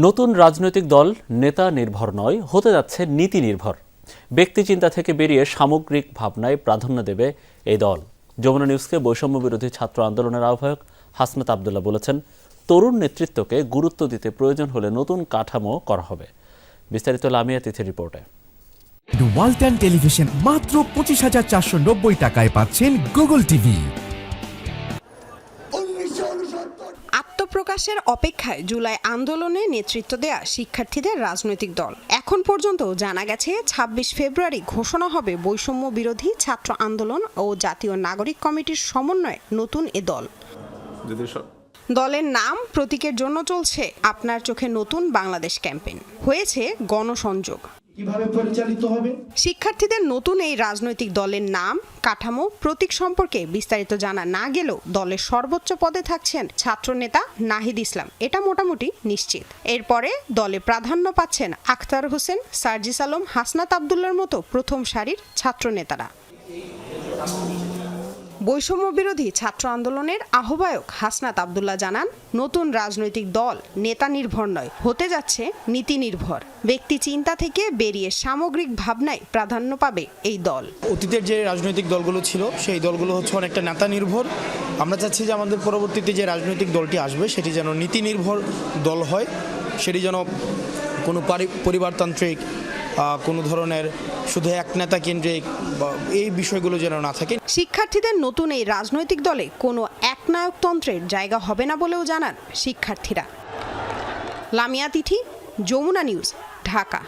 নতুন রাজনৈতিক দল নেতা নির্ভর নয়, হতে যাচ্ছে নীতি নির্ভর। ব্যক্তি চিন্তা থেকে বেরিয়ে সামগ্রিক ভাবনায় প্রাধান্য দেবে এই দল। যমুনা নিউজকে বৈষম্য বিরোধী ছাত্র আন্দোলনের আহ্বায়ক হাসনাত আবদুল্লাহ বলেছেন, তরুণ নেতৃত্বকে গুরুত্ব দিতে প্রয়োজন হলে নতুন কাঠামো করা হবে। বিস্তারিত লামিয়া তিথির রিপোর্টে। ওয়ালটন টেলিভিশন মাত্র 25,490 টাকায় পাচ্ছেন গুগল টিভি। আত্মপ্রকাশের অপেক্ষায় জুলাই আন্দোলনে নেতৃত্ব দেয়া শিক্ষার্থীদের রাজনৈতিক দল। এখন পর্যন্ত জানা গেছে 26 ফেব্রুয়ারি ঘোষণা হবে বৈষম্য বিরোধী ছাত্র আন্দোলন ও জাতীয় নাগরিক কমিটির সমন্বয়ে নতুন এ দল। দলের নাম প্রতীকের জন্য চলছে আপনার চোখে নতুন বাংলাদেশ ক্যাম্পেইন। হয়েছে গণসংযোগ। কিভাবে পরিচালিত হবে? শিক্ষার্থীদের নতুন এই রাজনৈতিক দলের নাম, কাঠামো, প্রতীক সম্পর্কে বিস্তারিত জানা না গেলেও দলের সর্বোচ্চ পদে থাকছেন ছাত্রনেতা নাহিদ ইসলাম, এটা মোটামুটি নিশ্চিত। এরপরে দলে প্রাধান্য পাচ্ছেন আখতার হোসেন, সার্জিস আলম, হাসনাত আবদুল্লাহর মতো প্রথম সারির ছাত্রনেতারা। বৈষম্য বিরোধী ছাত্র আন্দোলনের আহ্বায়ক হাসনাত আবদুল্লাহ জানান, নতুন রাজনৈতিক দল নেতা নির্ভর নয়, হতে যাচ্ছে নীতি নির্ভর। ব্যক্তি চিন্তা থেকে বেরিয়ে সামগ্রিক ভাবনায় প্রাধান্য পাবে এই দল। অতীতের যে রাজনৈতিক দলগুলো ছিল সেই দলগুলো হচ্ছে অনেকটা নেতা নির্ভর। আমরা চাচ্ছি যে আমাদের পরবর্তীতে যে রাজনৈতিক দলটি আসবে সেটি যেন নীতি নির্ভর দল হয়, সেটি যেন কোনো পরিবারতান্ত্রিক কোনো ধরনের শুধু এক নেতা কেন্দ্রিক এই বিষয়গুলো যেন না থাকে। শিক্ষার্থীদের নতুন এই রাজনৈতিক দলে কোনো একনায়কতন্ত্রের জায়গা হবে না বলেও জানান শিক্ষার্থীরা। লামিয়া তিথি, যমুনা নিউজ, ঢাকা।